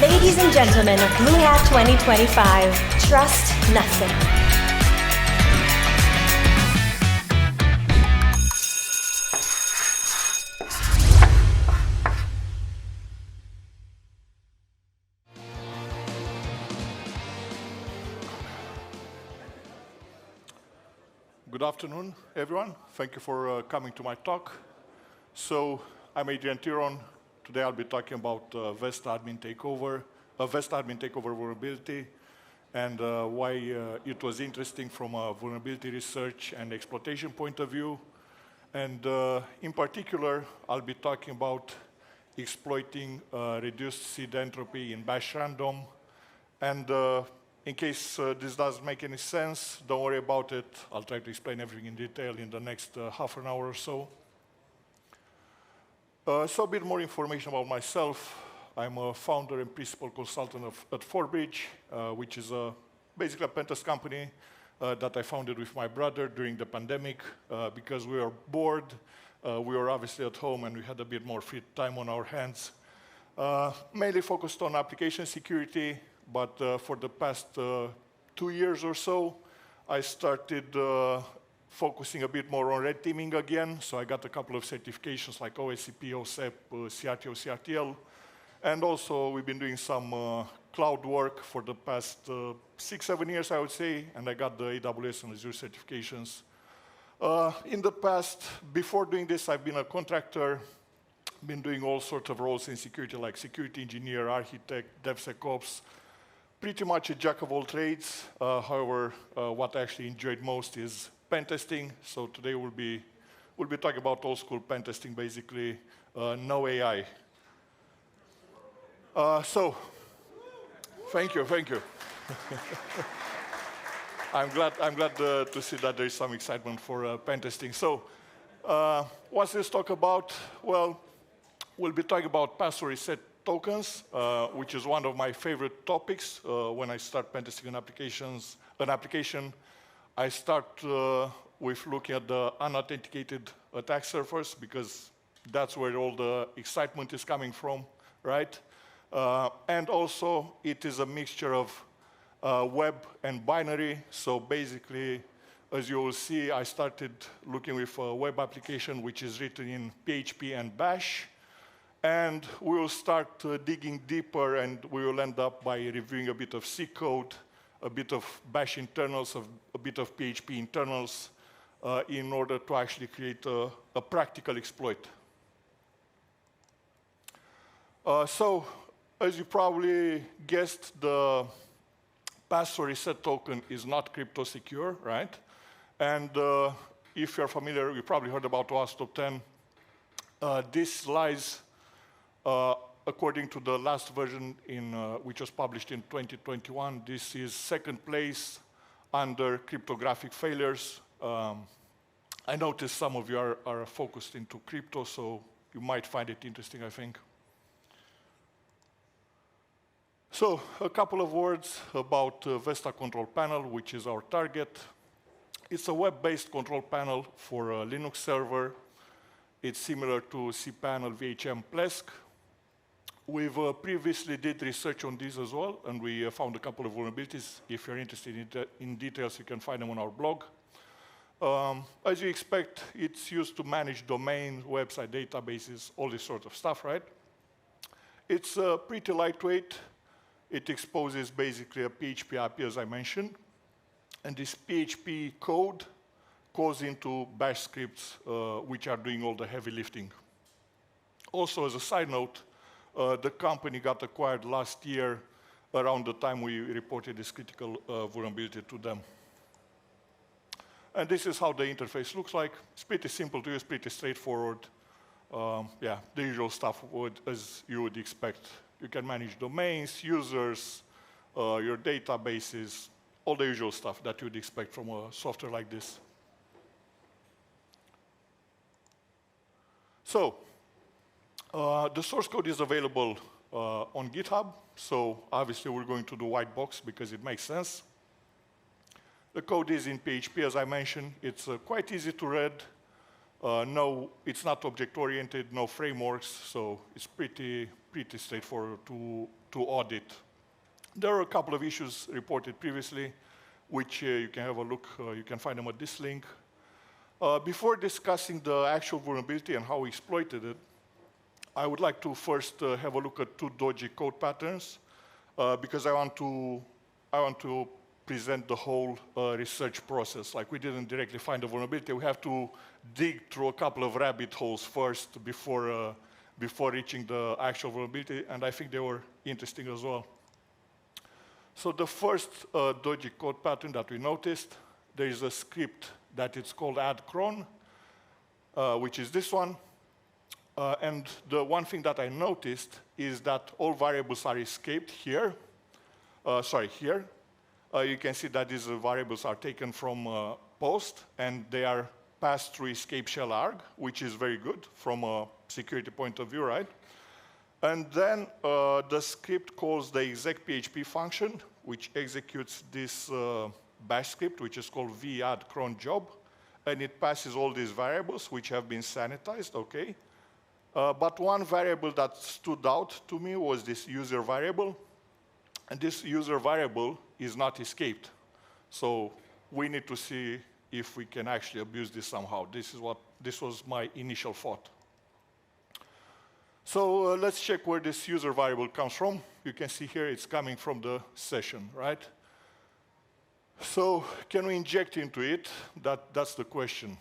Ladies and gentlemen of Blue Hat 2025, trust nothing. Good afternoon, everyone. Thank you for coming to my talk. So, I'm Adrian Tiron. Today I'll be talking about Vesta admin takeover vulnerability, and why it was interesting from a vulnerability research and exploitation point of view. And in particular, I'll be talking about exploiting reduced seed entropy in bash random. And in case this doesn't make any sense, don't worry about it. I'll try to explain everything in detail in the next half an hour or so. So a bit more information about myself. I'm a founder and principal consultant at Forbridge, which is basically a pentest company that I founded with my brother during the pandemic because we were bored. We were obviously at home and we had a bit more free time on our hands. Mainly focused on application security, but for the past 2 years or so, I started focusing a bit more on red teaming again. So I got a couple of certifications like OSCP, OSEP, CRT, OCRTL. And also we've been doing some cloud work for the past 6-7 years, I would say. And I got the AWS and Azure certifications. In the past, before doing this, I've been a contractor, been doing all sorts of roles in security like security engineer, architect, DevSecOps, pretty much a jack of all trades. However, what I actually enjoyed most is pen testing. So today we'll be talking about old school pen testing, basically, no AI. So, thank you. I'm glad to see that there is some excitement for pen testing. So, what's this talk about? Well, we'll be talking about password reset tokens, which is one of my favorite topics. When I start pen testing an application, I start with looking at the unauthenticated attack surface because that's where all the excitement is coming from, right? And also, it is a mixture of web and binary. So basically, as you will see, I started looking with a web application which is written in PHP and Bash. And we will start digging deeper, and we will end up by reviewing a bit of C code, a bit of Bash internals, a bit of PHP internals, in order to actually create a practical exploit. So, as you probably guessed, the password reset token is not crypto secure, right? And if you're familiar, you probably heard about OWASP Top 10. This lies, according to the last version which was published in 2021, this is second place under cryptographic failures. I noticed some of you are focused into crypto, so you might find it interesting, I think. So, a couple of words about Vesta Control Panel, which is our target. It's a web-based control panel for a Linux server. It's similar to cPanel, VHM, Plesk. We've previously did research on this as well, and we found a couple of vulnerabilities. If you're interested in details, you can find them on our blog. As you expect, it's used to manage domains, website databases, all this sort of stuff, right? It's pretty lightweight. It exposes basically a PHP API, as I mentioned. And this PHP code goes into Bash scripts, which are doing all the heavy lifting. Also, as a side note, the company got acquired last year around the time we reported this critical vulnerability to them. And this is how the interface looks like. It's pretty simple to use, pretty straightforward. Yeah, the usual stuff as you would expect. You can manage domains, users, your databases, all the usual stuff that you'd expect from a software like this. So, the source code is available on GitHub. So, obviously, we're going to do white box because it makes sense. The code is in PHP, as I mentioned. It's quite easy to read. No, it's not object-oriented, no frameworks, so it's pretty straightforward to audit. There are a couple of issues reported previously, which you can have a look. You can find them at this link. Before discussing the actual vulnerability and how we exploited it, I would like to first have a look at two dodgy code patterns, because I want to present the whole research process. Like, we didn't directly find the vulnerability. We have to dig through a couple of rabbit holes first before reaching the actual vulnerability, and I think they were interesting as well. So the first dodgy code pattern that we noticed, there is a script that it's called add-cron, which is this one. And the one thing that I noticed is that all variables are escaped here. Here. You can see that these variables are taken from post, and they are passed through escape shell arg, which is very good from a security point of view, right? And then the script calls the exec.php function, which executes this bash script, which is called v-add-cron-job, and it passes all these variables, which have been sanitized, okay? But one variable that stood out to me was this user variable, and this user variable is not escaped. So we need to see if we can actually abuse this somehow. This was my initial thought. So let's check where this user variable comes from. You can see here it's coming from the session, right? So can we inject into it? That's the question.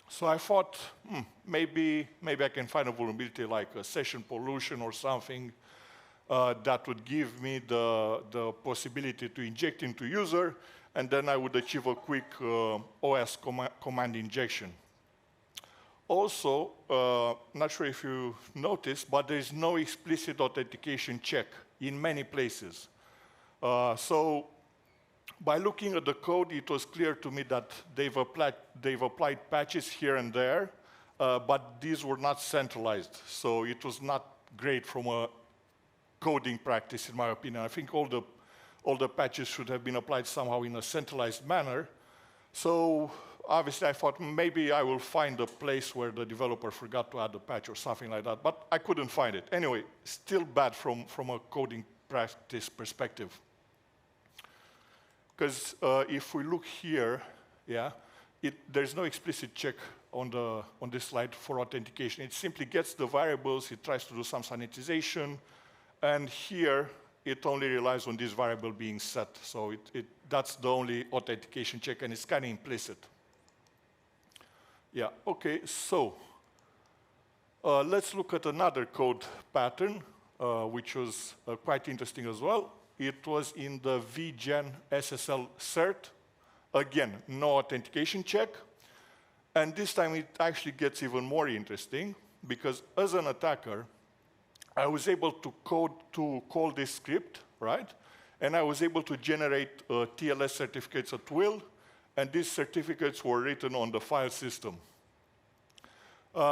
So I thought, maybe I can find a vulnerability like a session pollution or something that would give me the possibility to inject into user, and then I would achieve a quick OS command injection. Also, not sure if you noticed, but there is no explicit authentication check in many places. So by looking at the code, it was clear to me that they've applied patches here and there, but these were not centralized. So it was not great from a coding practice, in my opinion. I think all the patches should have been applied somehow in a centralized manner. So obviously, I thought maybe I will find a place where the developer forgot to add a patch or something like that, but I couldn't find it. Anyway, still bad from a coding practice perspective. Because if we look here, yeah, there's no explicit check on this slide for authentication. It simply gets the variables, it tries to do some sanitization, and here it only relies on this variable being set. So that's the only authentication check, and it's kind of implicit. Yeah, okay, so let's look at another code pattern, which was quite interesting as well. It was in the vgen SSL cert. Again, no authentication check. And this time it actually gets even more interesting, because as an attacker, I was able to call this script, right? And I was able to generate TLS certificates at will, and these certificates were written on the file system.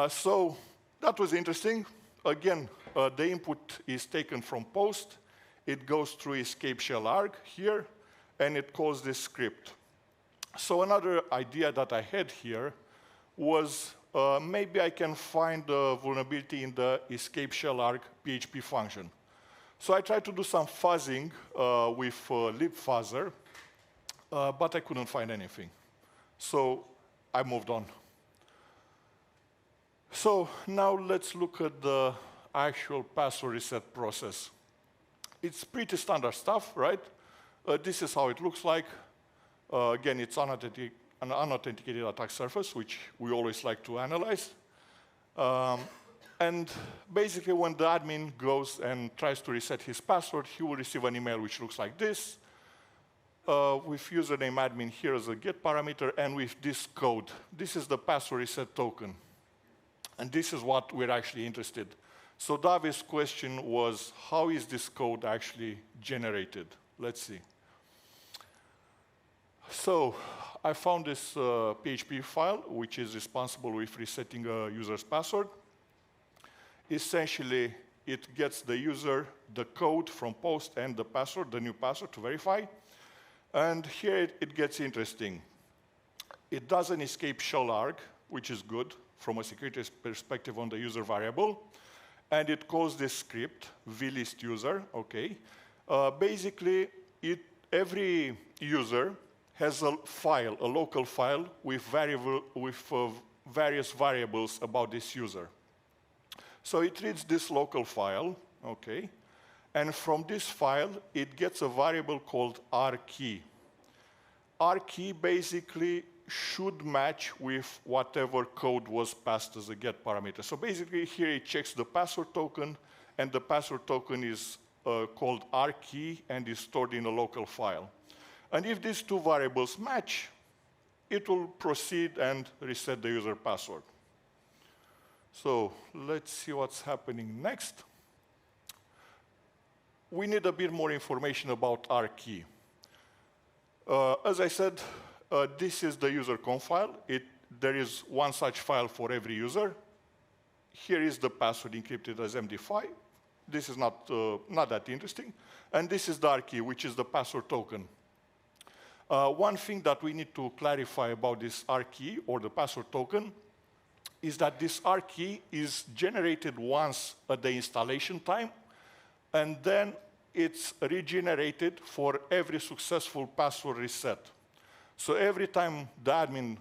So that was interesting. Again, the input is taken from post. It goes through escape shell arg here, and it calls this script. So another idea that I had here was maybe I can find a vulnerability in the escape shell arg PHP function. So I tried to do some fuzzing with libfuzzer, but I couldn't find anything. So I moved on. So now let's look at the actual password reset process. It's pretty standard stuff, right? This is how it looks like. Again, it's an unauthenticated attack surface, which we always like to analyze. And basically, when the admin goes and tries to reset his password, he will receive an email which looks like this, with username admin here as a get parameter, and with this code. This is the password reset token. And this is what we're actually interested in. So David's question was, how is this code actually generated? Let's see. So I found this PHP file, which is responsible with resetting a user's password. Essentially, it gets the user the code from post and the password, the new password, to verify. And here it gets interesting. It doesn't escape shell arg, which is good. from a security perspective on the user variable. And it calls this script, vListUser, okay? Basically, every user has a file, a local file with various variables about this user. So it reads this local file, okay? And from this file, it gets a variable called rkey. Rkey basically should match with whatever code was passed as a get parameter. So basically, here it checks the password token, and the password token is called rkey and is stored in a local file. And if these two variables match, it will proceed and reset the user password. So let's see what's happening next. We need a bit more information about rkey. As I said, this is the user conf file. There is one such file for every user. Here is the password encrypted as MD5. This is not that interesting. And this is the rkey, which is the password token. One thing that we need to clarify about this rkey, or the password token, is that this rkey is generated once at the installation time, and then it's regenerated for every successful password reset. So every time the admin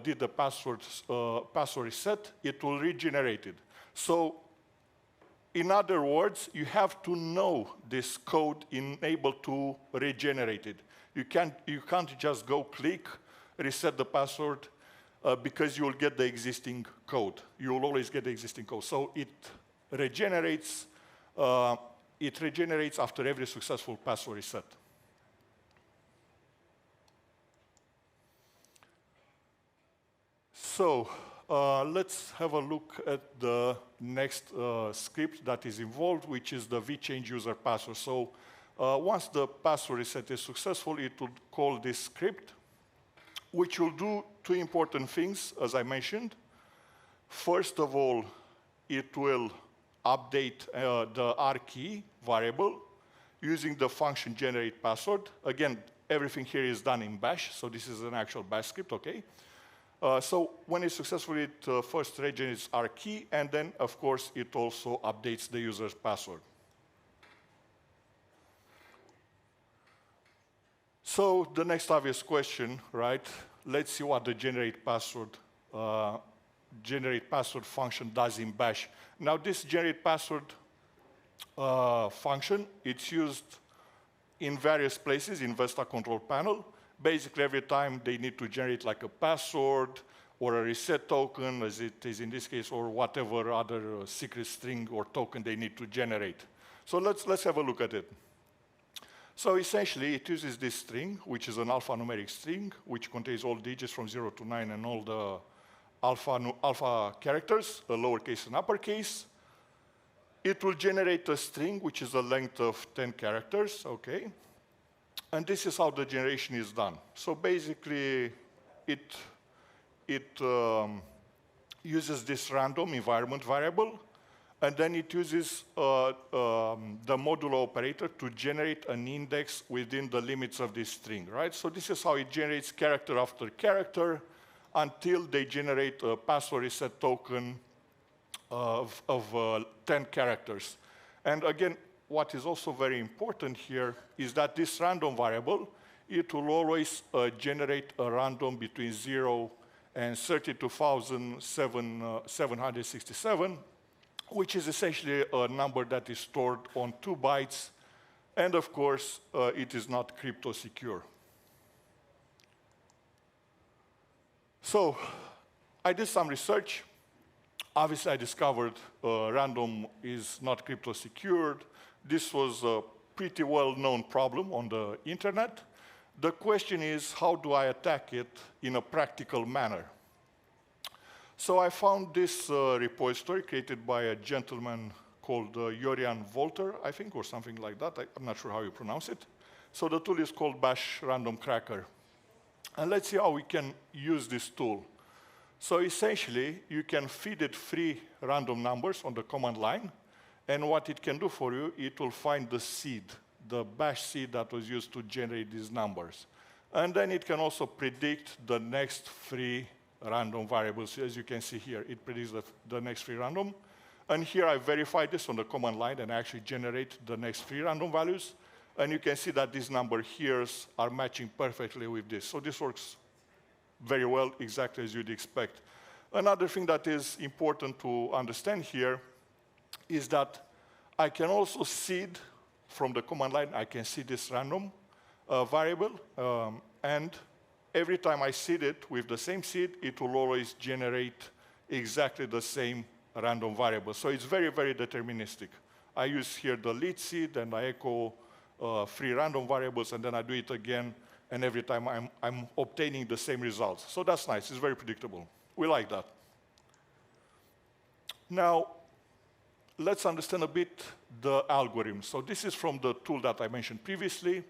did the password reset, it will regenerate it. So in other words, you have to know this code in able to regenerate it. You can't just go click, reset the password, because you will get the existing code. You will always get the existing code. So it regenerates after every successful password reset. So let's have a look at the next script that is involved, which is the vchange user password. So once the password reset is successful, it will call this script, which will do two important things, as I mentioned. First of all, it will update the rkey variable using the function generate password. Again, everything here is done in bash, so this is an actual bash script, okay? So when it's successful, it first regenerates rkey, and then, of course, it also updates the user's password. So the next obvious question, right? Let's see what the generate password function does in bash. Now, this generate password function, it's used in various places in Vesta control panel. Basically, every time they need to generate like a password or a reset token, as it is in this case, or whatever other secret string or token they need to generate. So let's have a look at it. So essentially, it uses this string, which is an alphanumeric string, which contains all digits from 0 to 9 and all the alpha characters, a lowercase and uppercase. It will generate a string, which is a length of 10 characters, okay? And this is how the generation is done. So basically, it uses this random environment variable, and then it uses the modulo operator to generate an index within the limits of this string, right? So this is how it generates character after character until they generate a password reset token of 10 characters. And again, what is also very important here is that this random variable, it will always generate a random between 0 and 32,767, which is essentially a number that is stored on 2 bytes. And of course, it is not crypto secure. So I did some research. Obviously, I discovered random is not crypto secured. This was a pretty well-known problem on the internet. The question is, how do I attack it in a practical manner? So I found this repository created by a gentleman called Jorian Volter, I think, or something like that. I'm not sure how you pronounce it. So the tool is called Bash Random Cracker. And let's see how we can use this tool. So essentially, you can feed it 3 random numbers on the command line. And what it can do for you, it will find the seed, the bash seed that was used to generate these numbers. And then it can also predict the next 3 random variables. As you can see here, it predicts the next three random. And here I verify this on the command line and I actually generate the next three random values. And you can see that these number here are matching perfectly with this. So this works very well, exactly as you'd expect. Another thing that is important to understand here is that I can also seed from the command line, I can see this random variable. And every time I seed it with the same seed, it will always generate exactly the same random variable. So it's very, very deterministic. I use here the lead seed, and I echo three random variables, and then I do it again, and every time I'm obtaining the same results. So that's nice. It's very predictable. We like that. Now, let's understand a bit the algorithm. So this is from the tool that I mentioned previously.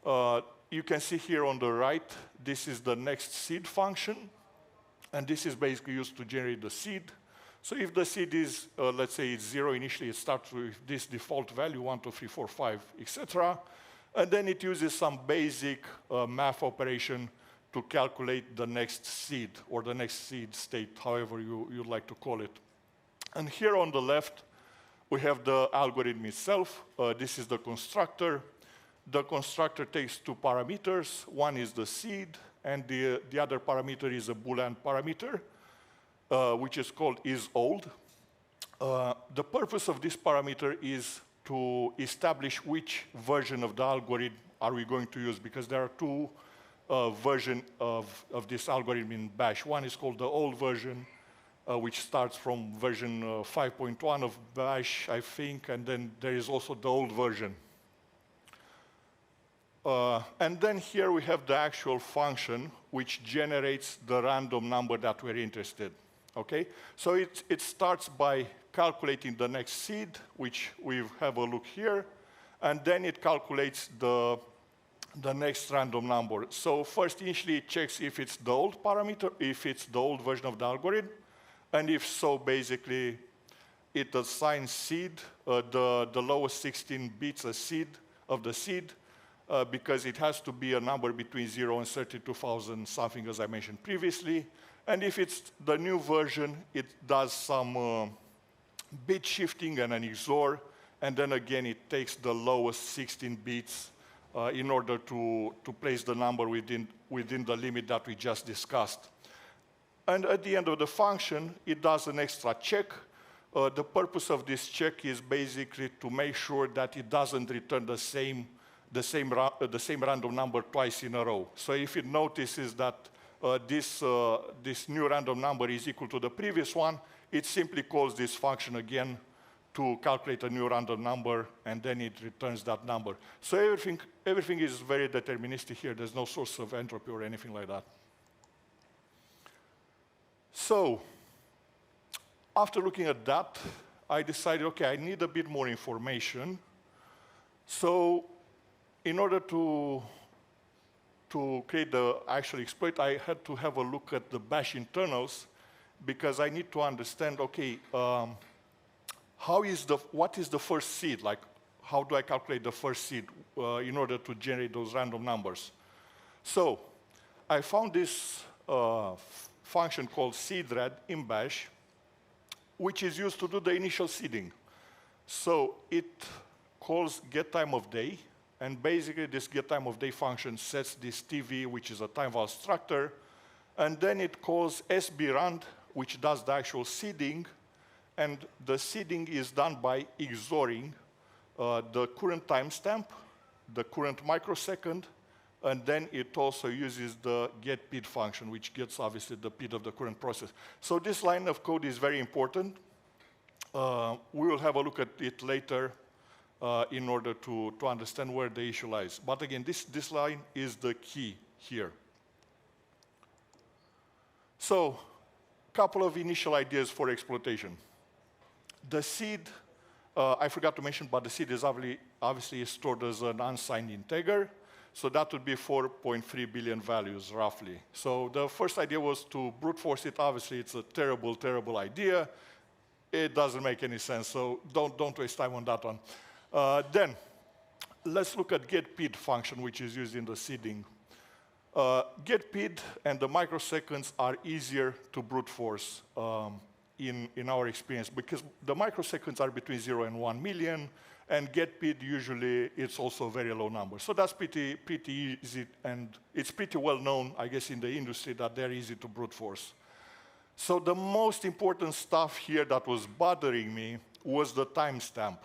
You can see here on the right, this is the next seed function. And this is basically used to generate the seed. So if the seed is, let's say it's 0 initially, it starts with this default value, 1, 2, 3, 4, 5, etc. And then it uses some basic math operation to calculate the next seed, or the next seed state, however you'd like to call it. And here on the left, we have the algorithm itself. This is the constructor. The constructor takes two parameters. One is the seed, and the other parameter is a Boolean parameter, which is called isOld. The purpose of this parameter is to establish which version of the algorithm are we going to use, because there are two versions of this algorithm in Bash. One is called the old version, which starts from version 5.1 of Bash, I think, and then there is also the old version. And then here we have the actual function which generates the random number that we're interested. Okay? So it starts by calculating the next seed, which we have a look here, and then it calculates the next random number. So first, initially, it checks if it's the old parameter, if it's the old version of the algorithm, and if so, basically, it assigns seed, the lowest 16 bits a seed of the seed, because it has to be a number between 0 and 32,000 something, as I mentioned previously. And if it's the new version, it does some bit shifting and an XOR, and then again, it takes the lowest 16 bits in order to place the number within the limit that we just discussed. And at the end of the function, it does an extra check. The purpose of this check is basically to make sure that it doesn't return the same random number twice in a row. So if it notices that this new random number is equal to the previous one, it simply calls this function again to calculate a new random number, and then it returns that number. So everything is very deterministic here. There's no source of entropy or anything like that. So after looking at that, I decided, okay, I need a bit more information. So in order to create the actual exploit, I had to have a look at the Bash internals, because I need to understand, okay, what is the first seed? Like, how do I calculate the first seed in order to generate those random numbers? So I found this function called seedred in Bash, which is used to do the initial seeding. So it calls getTimeOfDay, and basically this getTimeOfDay function sets this TV, which is a time-val structure, and then it calls sbrand, which does the actual seeding, and the seeding is done by XORing the current timestamp, the current microsecond, and then it also uses the getPID function, which gets obviously the PID of the current process. So this line of code is very important. We will have a look at it later in order to understand where the issue lies. But again, this line is the key here. So, a couple of initial ideas for exploitation. The seed, I forgot to mention, but the seed is obviously stored as an unsigned integer. So that would be 4.3 billion values, roughly. So the first idea was to brute force it. Obviously, it's a terrible, terrible idea. It doesn't make any sense, so don't waste time on that one. Then, let's look at getPID function, which is used in the seeding. Get PID and the microseconds are easier to brute force in our experience, because the microseconds are between 0 and 1 million, and get PID usually it's also a very low number. So that's pretty easy, and it's pretty well known, I guess, in the industry that they're easy to brute force. So the most important stuff here that was bothering me was the timestamp.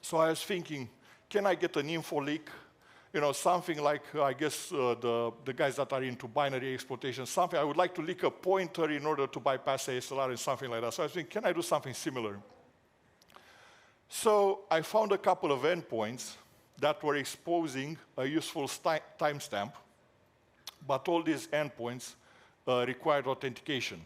So I was thinking, can I get an info leak? You know, something like, I guess, the guys that are into binary exploitation, something, I would like to leak a pointer in order to bypass ASLR and something like that. So I was thinking, can I do something similar? So I found a couple of endpoints that were exposing a useful timestamp, but all these endpoints required authentication.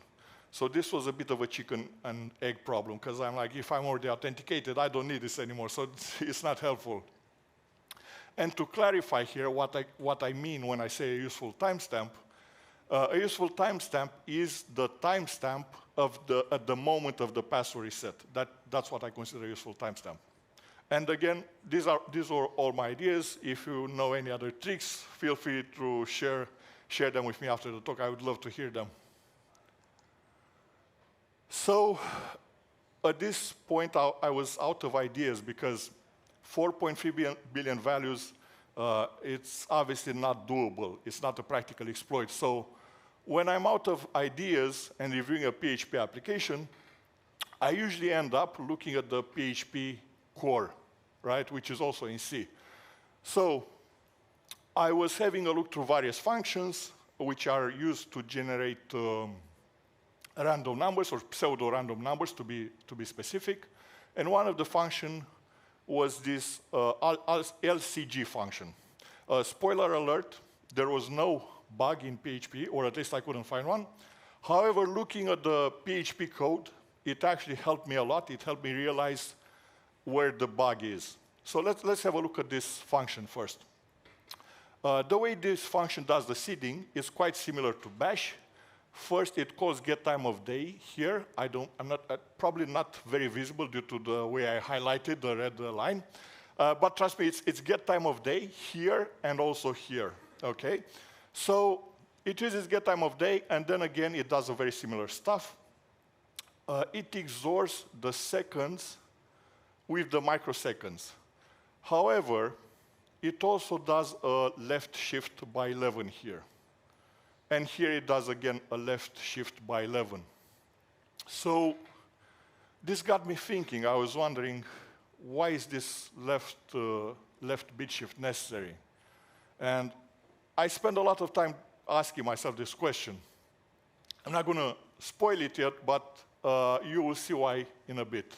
So this was a bit of a chicken and egg problem, because I'm like, if I'm already authenticated, I don't need this anymore, so it's not helpful. And to clarify here what I mean when I say a useful timestamp is the timestamp at the moment of the password reset. That's what I consider a useful timestamp. And again, these are all my ideas. If you know any other tricks, feel free to share them with me after the talk. I would love to hear them. So at this point, I was out of ideas, because 4.3 billion values, it's obviously not doable. It's not a practical exploit. So when I'm out of ideas and reviewing a PHP application, I usually end up looking at the PHP core, right, which is also in C. So I was having a look through various functions which are used to generate random numbers or pseudo-random numbers, to be specific. And one of the functions was this LCG function. Spoiler alert, there was no bug in PHP, or at least I couldn't find one. However, looking at the PHP code, it actually helped me a lot. It helped me realize where the bug is. So let's have a look at this function first. The way this function does the seeding is quite similar to Bash. First, it calls get time of day here. I'm probably not very visible due to the way I highlighted the red line. But trust me, it's get time of day here and also here, okay? So it uses get time of day, and then again, it does a very similar stuff. It XORs the seconds with the microseconds. However, it also does a left shift by 11 here. And here it does, again, a left shift by 11. So this got me thinking. I was wondering, why is this left bit shift necessary? And I spent a lot of time asking myself this question. I'm not going to spoil it yet, but you will see why in a bit.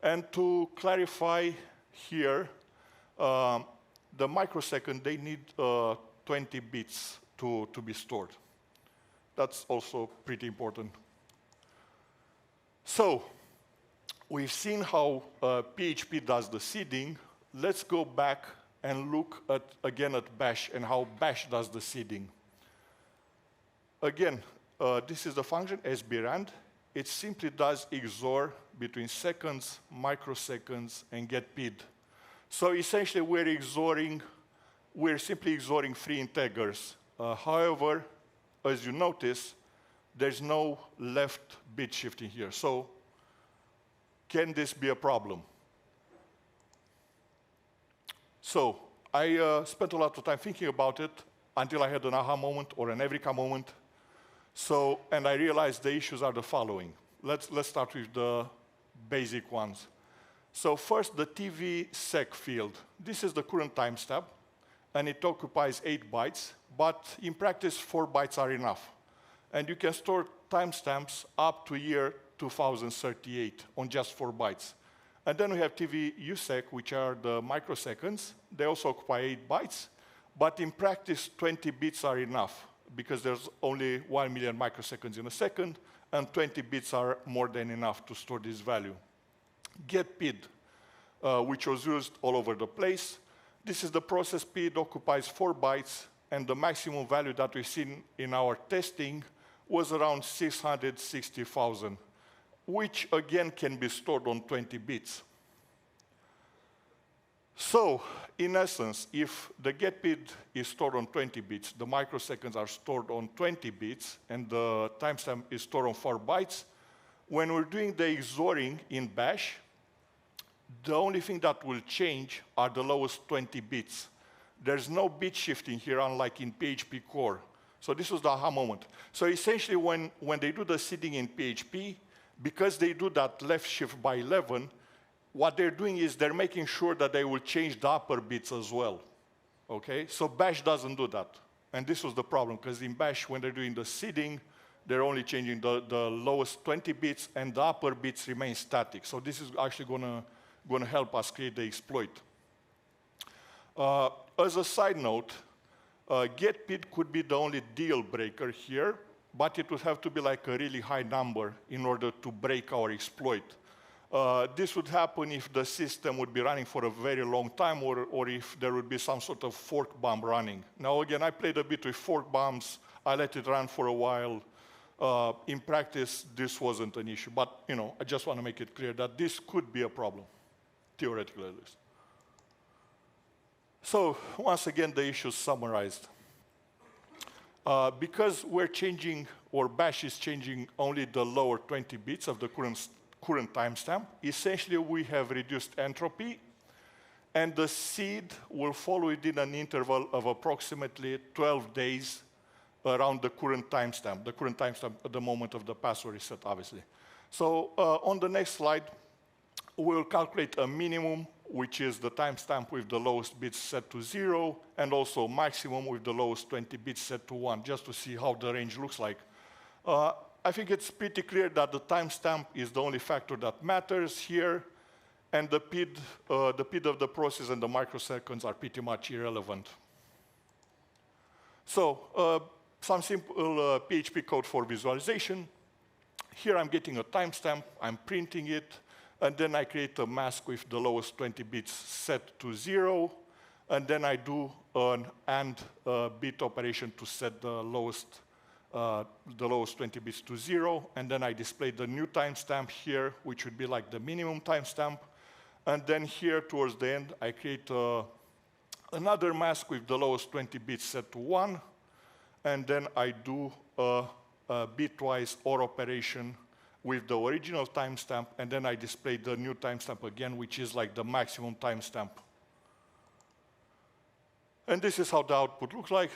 And to clarify here, the microsecond, they need 20 bits to be stored. That's also pretty important. So we've seen how PHP does the seeding. Let's go back and look again at Bash and how Bash does the seeding. Again, this is the function sbrand. It simply does XOR between seconds, microseconds, and get PID. So essentially, we're simply XORing three integers. However, as you notice, there's no left bit shifting here. So can this be a problem? So I spent a lot of time thinking about it until I had an aha moment or an Eureka moment. So, and I realized the issues are the following. Let's start with the basic ones. So first, the TV sec field. This is the current timestamp, and it occupies 8 bytes, but in practice, 4 bytes are enough. And you can store timestamps up to year 2038 on just 4 bytes. And then we have TV usec, which are the microseconds. They also occupy 8 bytes, but in practice, 20 bits are enough, because there's only 1 million microseconds in a second, and 20 bits are more than enough to store this value. Get PID, which was used all over the place. This is the process PID, occupies 4 bytes, and the maximum value that we've seen in our testing was around 660,000, which again can be stored on 20 bits. So in essence, if the get PID is stored on 20 bits, the microseconds are stored on 20 bits, and the timestamp is stored on 4 bytes, when we're doing the XORing in bash, the only thing that will change are the lowest 20 bits. There's no bit shifting here, unlike in PHP core. So this was the aha moment. So essentially, when they do the seeding in PHP, because they do that left shift by 11, what they're doing is they're making sure that they will change the upper bits as well. Okay? So bash doesn't do that. And this was the problem, because in bash, when they're doing the seeding, they're only changing the lowest 20 bits, and the upper bits remain static. So this is actually going to help us create the exploit. As a side note, get PID could be the only deal breaker here, but it would have to be like a really high number in order to break our exploit. This would happen if the system would be running for a very long time, or if there would be some sort of fork bomb running. Now, again, I played a bit with fork bombs. I let it run for a while. In practice, this wasn't an issue. But I just want to make it clear that this could be a problem, theoretically at least. So once again, the issue is summarized. Because we're changing, or bash is changing only the lower 20 bits of the current timestamp, essentially we have reduced entropy, and the seed will fall within an interval of approximately 12 days around the current timestamp at the moment of the password reset, obviously. So on the next slide, we'll calculate a minimum, which is the timestamp with the lowest bits set to 0, and also maximum with the lowest 20 bits set to 1, just to see how the range looks like. I think it's pretty clear that the timestamp is the only factor that matters here, and the PID of the process and the microseconds are pretty much irrelevant. So some simple PHP code for visualization. Here I'm getting a timestamp, I'm printing it, and then I create a mask with the lowest 20 bits set to 0, and then I do an AND bit operation to set the lowest 20 bits to 0, and then I display the new timestamp here, which would be like the minimum timestamp. And then here, towards the end, I create another mask with the lowest 20 bits set to 1, and then I do a bitwise OR operation with the original timestamp, and then I display the new timestamp again, which is like the maximum timestamp. And this is how the output looks like.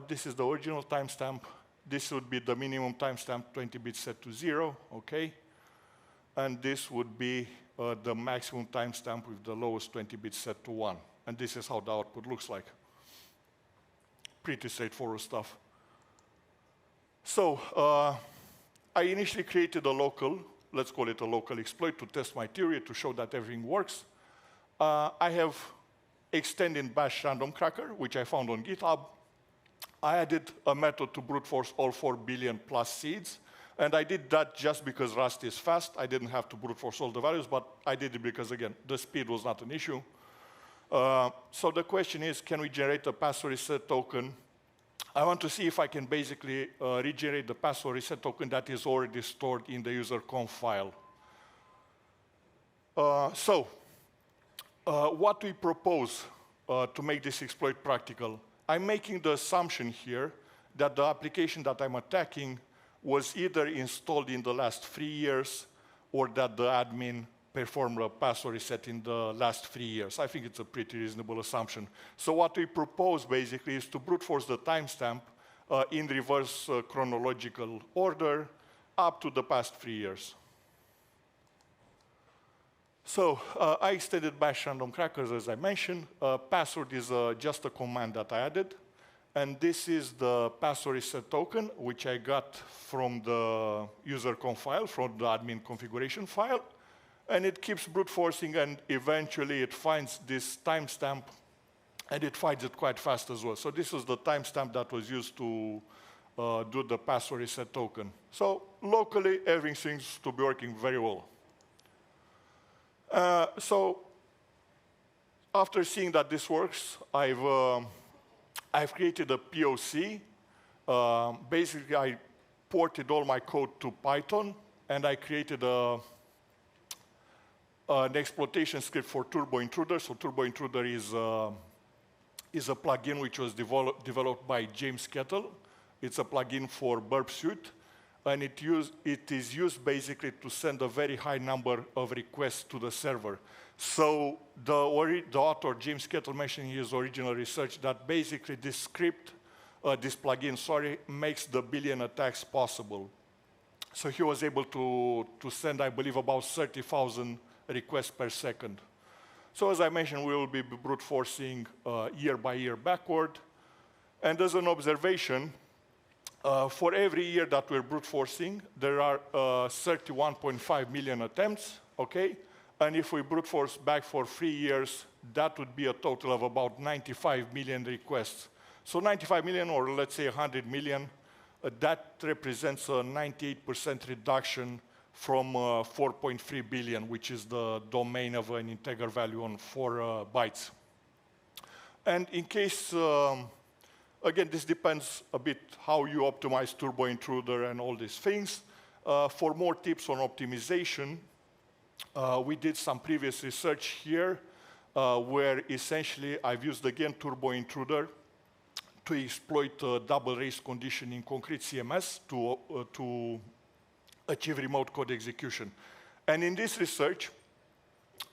This is the original timestamp. This would be the minimum timestamp, 20 bits set to 0, okay? And this would be the maximum timestamp with the lowest 20 bits set to 1. And this is how the output looks like. Pretty straightforward stuff. So I initially created a local, let's call it a local exploit, to test my theory, to show that everything works. I have extended bash random cracker, which I found on GitHub. I added a method to brute force all 4 billion plus seeds. And I did that just because Rust is fast. I didn't have to brute force all the values, but I did it because, again, the speed was not an issue. So the question is, can we generate a password reset token? I want to see if I can basically regenerate the password reset token that is already stored in the user conf file. What we propose to make this exploit practical, I'm making the assumption here that the application that I'm attacking was either installed in the last 3 years or that the admin performed a password reset in the last 3 years. I think it's a pretty reasonable assumption. So what we propose basically is to brute force the timestamp in reverse chronological order up to the past 3 years. So I extended bash random crackers, as I mentioned. Password is just a command that I added. And this is the password reset token, which I got from the user conf file, from the admin configuration file. And it keeps brute forcing, and eventually it finds this timestamp, and it finds it quite fast as well. So this was the timestamp that was used to do the password reset token. So locally, everything seems to be working very well. So after seeing that this works, I've created a POC. Basically, I ported all my code to Python, and I created an exploitation script for Turbo Intruder. So Turbo Intruder is a plugin which was developed by James Kettle. It's a plugin for Burp Suite, and it is used basically to send a very high number of requests to the server. So the author, James Kettle, mentioned in his original research that basically this script, this plugin, makes the billion attacks possible. So he was able to send, I believe, about 30,000 requests per second. So as I mentioned, we will be brute forcing year by year backward. And as an observation, for every year that we're brute forcing, there are 31.5 million attempts, okay? And if we brute force back for 3 years, that would be a total of about 95 million requests. So 95 million, or let's say 100 million, that represents a 98% reduction from 4.3 billion, which is the domain of an integer value on 4 bytes. And in case, again, this depends a bit how you optimize Turbo Intruder and all these things. For more tips on optimization, we did some previous research here where essentially I've used again Turbo Intruder to exploit a double race condition in concrete CMS to achieve remote code execution. And in this research,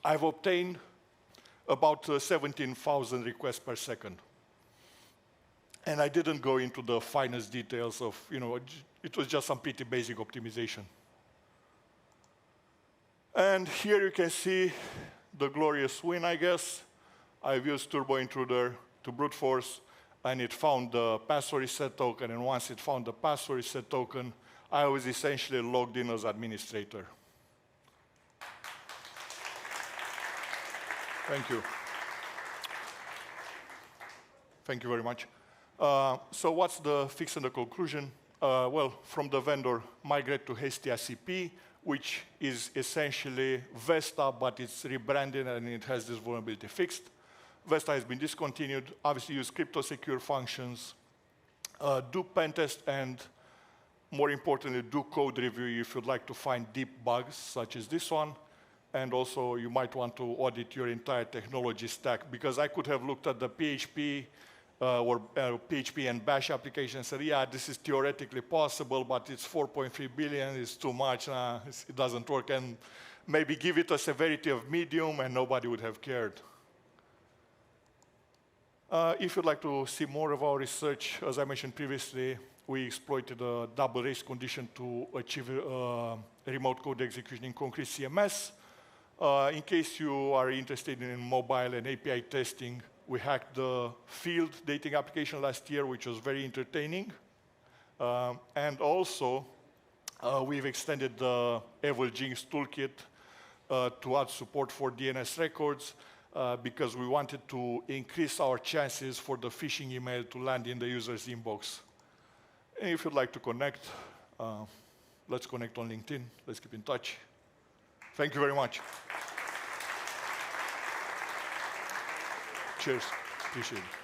I've obtained about 17,000 requests per second. And I didn't go into the finest details of, it was just some pretty basic optimization. And here you can see the glorious win, I guess. I've used Turbo Intruder to brute force, and it found the password reset token, and once it found the password reset token, I was essentially logged in as administrator. Thank you. Thank you very much. So what's the fix and the conclusion? Well, from the vendor, migrate to Hestia CP, which is essentially Vesta, but it's rebranded and it has this vulnerability fixed. Vesta has been discontinued. Obviously, use crypto-secure functions. Do pen test, and more importantly, do code review if you'd like to find deep bugs, such as this one. And also, you might want to audit your entire technology stack, because I could have looked at the PHP or PHP and Bash application and said, yeah, this is theoretically possible, but it's 4.3 billion, it's too much, it doesn't work, and maybe give it a severity of medium, and nobody would have cared. If you'd like to see more of our research, as I mentioned previously, we exploited a double race condition to achieve remote code execution in concrete CMS. In case you are interested in mobile and API testing, we hacked the field dating application last year, which was very entertaining. And also, we've extended the Evil Jinx toolkit to add support for DNS records, because we wanted to increase our chances for the phishing email to land in the user's inbox. And if you'd like to connect, let's connect on LinkedIn. Let's keep in touch. Thank you very much. Cheers. Appreciate it.